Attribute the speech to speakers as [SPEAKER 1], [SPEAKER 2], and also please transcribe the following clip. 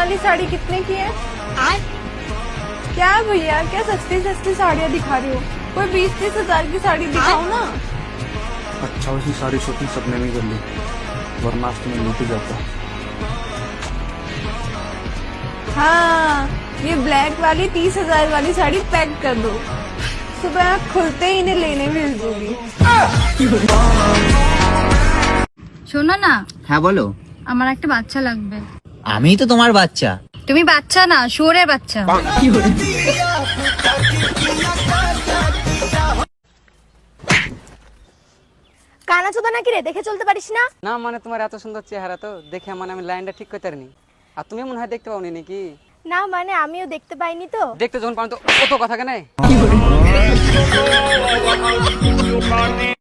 [SPEAKER 1] वाली साड़ी कितने की है? क्या भैया, क्या सस्ती सस्ती साड़ियाँ दिखा रही हो? कोई 20-30 हजार की साड़ी दिखाओ ना।
[SPEAKER 2] अच्छा उसी सारी शॉपिंग सपने में कर ली, वरना आज तुम्हें लूट जाता।
[SPEAKER 1] हाँ, ये ब्लैक वाली 30 हजार वाली साड़ी पैक कर दो, सुबह खुलते ही इन्हें लेने भेज दूंगी।
[SPEAKER 3] শোনো না,
[SPEAKER 4] হ্যাঁ বলো।
[SPEAKER 3] আমার একটা বাচ্চা লাগবে।
[SPEAKER 4] আমি তো তোমার বাচ্চা।
[SPEAKER 3] তুমি বাচ্চা না, শুয়োরের বাচ্চা।
[SPEAKER 5] কানা চোদা নাকি রে, দেখে চলতে পারিস না?
[SPEAKER 6] না মানে তোমার এত সুন্দর চেহারা তো দেখে মানে আমি লাইনটা ঠিক করতে পারিনি। আর তুমি মনে হয় দেখতে পাওনি নাকি?
[SPEAKER 5] না মানে আমিও দেখতে পাইনি তো।
[SPEAKER 6] দেখতে যখন পান তো কত কথা কেন।